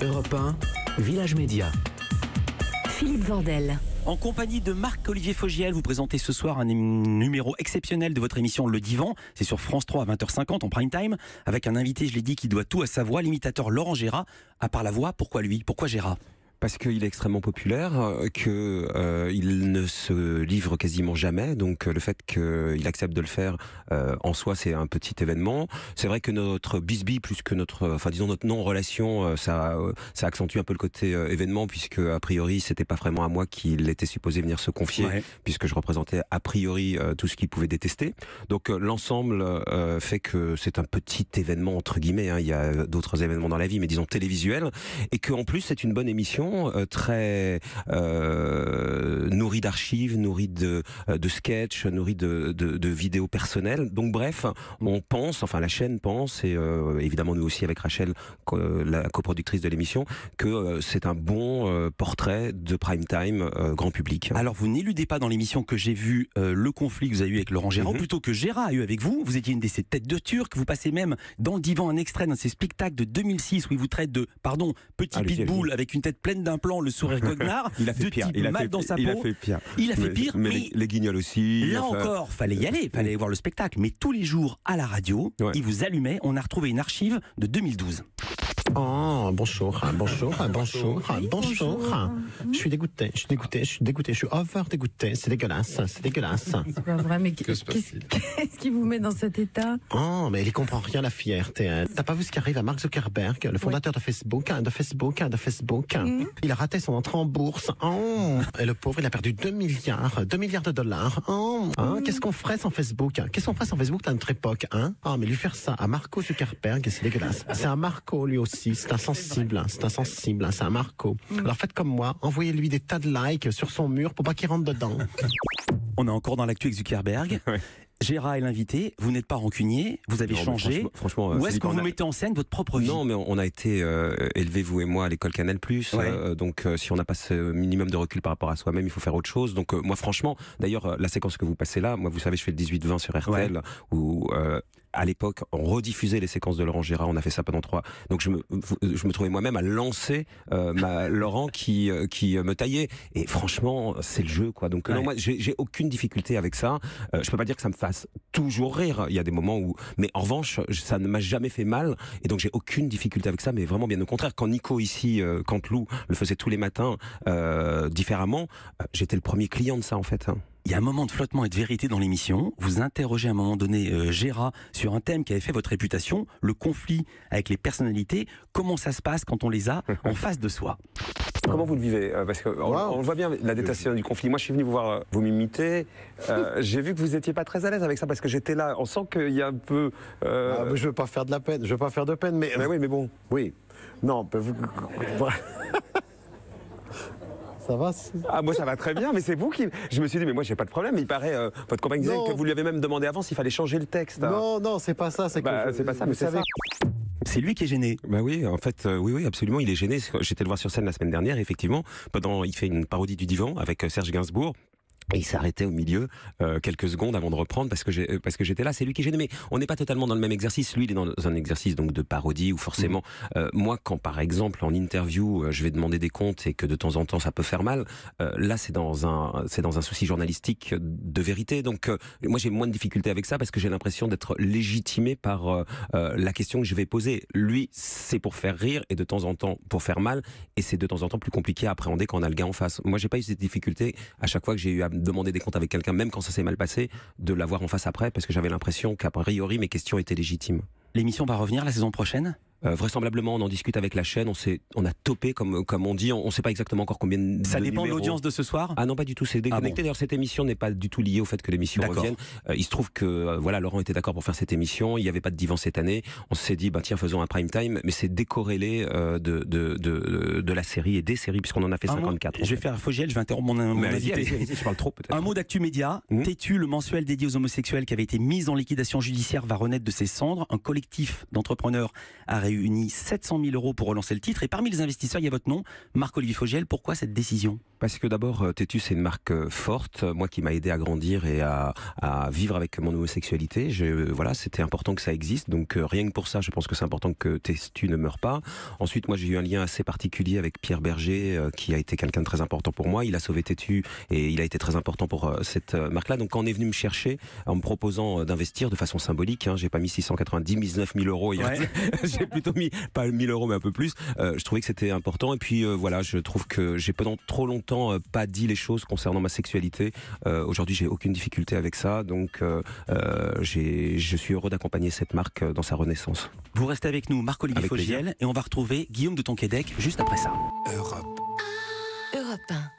Europe 1, Village Média. Philippe Vandel. En compagnie de Marc-Olivier Fogiel, vous présentez ce soir un numéro exceptionnel de votre émission Le Divan. C'est sur France 3 à 20h50 en prime time, avec un invité, je l'ai dit, qui doit tout à sa voix, l'imitateur Laurent Gérard. À part la voix, pourquoi lui? Pourquoi Gérard? Parce qu'il est extrêmement populaire, qu'il ne se livre quasiment jamais, donc le fait qu'il accepte de le faire en soi, c'est un petit événement. C'est vrai que notre bisbille, plus que notre non-relation, ça accentue un peu le côté événement, puisque a priori c'était pas vraiment à moi qu'il était supposé venir se confier, puisque je représentais a priori tout ce qu'il pouvait détester. Donc l'ensemble fait que c'est un petit événement entre guillemets, hein. Il y a d'autres événements dans la vie, mais disons télévisuels, et qu'en plus c'est une bonne émission. Très nourri d'archives, nourri de sketchs, nourri de vidéos personnelles. Donc bref, on pense, enfin la chaîne pense, et évidemment nous aussi avec Rachel, la coproductrice de l'émission, que c'est un bon portrait de prime time grand public. Alors vous n'éludez pas dans l'émission que j'ai vu le conflit que vous avez eu avec Laurent Gérard, plutôt que Gérard a eu avec vous. Vous étiez une de ses têtes de turc, vous passez même dans le divan un extrait d'un de ses spectacles de 2006 où il vous traite de, pardon, petit pitbull avec une tête pleine d'implants, le sourire goguenard, il a fait pire. Il a fait dans sa peau. Il a fait pire. Il a fait pire. Mais les guignols aussi. Là encore, fallait y aller, fallait voir le spectacle. Mais tous les jours à la radio, il vous allumait. On a retrouvé une archive de 2012. Oh, bonjour. Je suis dégoûté, je suis over dégoûté, c'est dégueulasse. C'est pas vrai, mais qu'est-ce qui vous met dans cet état? Oh, mais il comprend rien, la fierté. T'as pas vu ce qui arrive à Mark Zuckerberg, le fondateur de Facebook. Il a raté son entrée en bourse. Oh, et le pauvre, il a perdu 2 milliards de dollars. Oh, qu'est-ce qu'on ferait sans Facebook? À notre époque, hein? Oh, mais lui faire ça à Marco Zuckerberg, c'est dégueulasse. C'est un Marco, lui aussi. C'est insensible, c'est un Marco. Alors faites comme moi, envoyez-lui des tas de likes sur son mur pour pas qu'il rentre dedans. On est encore dans l'actu avec Zuckerberg. Gérard est l'invité, vous n'êtes pas rancunier, vous avez changé. Franchement, où est-ce que vous mettez en scène votre propre vie? Non, mais on a été élevés, vous et moi, à l'école Canal+. Donc si on n'a pas ce minimum de recul par rapport à soi-même, il faut faire autre chose. Donc moi, franchement, d'ailleurs, la séquence que vous passez là, moi, vous savez, je fais le 18-20 sur RTL, où à l'époque, on rediffusait les séquences de Laurent Gérard, on a fait ça pendant 3. Donc je me trouvais moi-même à lancer Laurent qui me taillait. Et franchement, c'est le jeu, quoi. Donc non, moi, j'ai aucune difficulté avec ça. Je peux pas dire que ça me fasse toujours rire. Il y a des moments où, mais en revanche, ça ne m'a jamais fait mal. Et donc j'ai aucune difficulté avec ça. Mais vraiment bien au contraire. Quand Nico ici, Canteloup, le faisait tous les matins différemment, j'étais le premier client de ça en fait. Il y a un moment de flottement et de vérité dans l'émission. Vous interrogez à un moment donné Gérard sur un thème qui avait fait votre réputation, le conflit avec les personnalités. Comment ça se passe quand on les a en face de soi? Comment vous le vivez? Parce qu'on voit bien la détestation du conflit. Moi, je suis venu vous voir, vous m'imiter. J'ai vu que vous n'étiez pas très à l'aise avec ça parce que j'étais là. On sent qu'il y a un peu. Je veux pas faire de la peine. Mais oui, mais bon. Oui. Non. Ça va? Ah, moi ça va très bien, mais c'est vous qui... Je me suis dit, mais moi j'ai pas de problème. Il paraît, votre compagne disait que vous lui avez même demandé avant s'il fallait changer le texte. Non, c'est pas ça. C'est pas ça, mais c'est ça. C'est lui qui est gêné. Bah oui, en fait, oui, absolument, il est gêné. J'étais le voir sur scène la semaine dernière, effectivement. Il fait une parodie du divan avec Serge Gainsbourg. Et il s'arrêtait au milieu quelques secondes avant de reprendre parce que j'étais là. C'est lui qui est gêné, mais on n'est pas totalement dans le même exercice. Lui, il est dans un exercice donc de parodie où forcément, moi, quand par exemple en interview, je vais demander des comptes et que de temps en temps ça peut faire mal, là c'est dans un souci journalistique de vérité. Donc moi j'ai moins de difficultés avec ça parce que j'ai l'impression d'être légitimé par la question que je vais poser. Lui, c'est pour faire rire et de temps en temps pour faire mal, et c'est de temps en temps plus compliqué à appréhender quand on a le gars en face. Moi, j'ai pas eu cette difficulté à chaque fois que j'ai eu à demander des comptes avec quelqu'un, même quand ça s'est mal passé, de l'avoir en face après, parce que j'avais l'impression qu'a priori mes questions étaient légitimes. L'émission va revenir la saison prochaine? Vraisemblablement, on en discute avec la chaîne. On a topé, comme on dit. On ne sait pas exactement encore combien de Ça dépend numéros. de l'audience de ce soir? Ah non, pas du tout. C'est déconnecté. D'ailleurs, cette émission n'est pas du tout liée au fait que l'émission revienne. Il se trouve que Laurent était d'accord pour faire cette émission. Il n'y avait pas de divan cette année. On s'est dit, tiens, faisons un prime time. Mais c'est décorrélé de la série et des séries, puisqu'on en a fait 54. Je vais faire Fogiel, je vais interrompre mon invité. Allez-y, je parle trop peut-être. Un mot d'actu média. Têtu, le mensuel dédié aux homosexuels qui avait été mis en liquidation judiciaire, va renaître de ses cendres. Un collectif d'entrepreneurs a réuni 700 000 € pour relancer le titre. Et parmi les investisseurs, il y a votre nom, Marc-Olivier Fogiel. Pourquoi cette décision? Parce que d'abord, Tétu, c'est une marque forte, moi qui m'a aidé à grandir et à vivre avec mon homosexualité. Voilà, c'était important que ça existe, donc rien que pour ça, je pense que c'est important que Tétu ne meure pas. Ensuite, moi j'ai eu un lien assez particulier avec Pierre Berger, qui a été quelqu'un de très important pour moi. Il a sauvé Tétu et il a été très important pour cette marque-là. Donc quand on est venu me chercher en me proposant d'investir de façon symbolique, j'ai pas mis 19 000 euros, j'ai plutôt mis, pas 1 000 euros mais un peu plus, je trouvais que c'était important. Et puis voilà, je trouve que j'ai pendant trop longtemps pas dit les choses concernant ma sexualité. Aujourd'hui, j'ai aucune difficulté avec ça, donc je suis heureux d'accompagner cette marque dans sa renaissance. Vous restez avec nous, Marc-Olivier Fogiel, et on va retrouver Guillaume de Tonquédec juste après ça. Europe 1.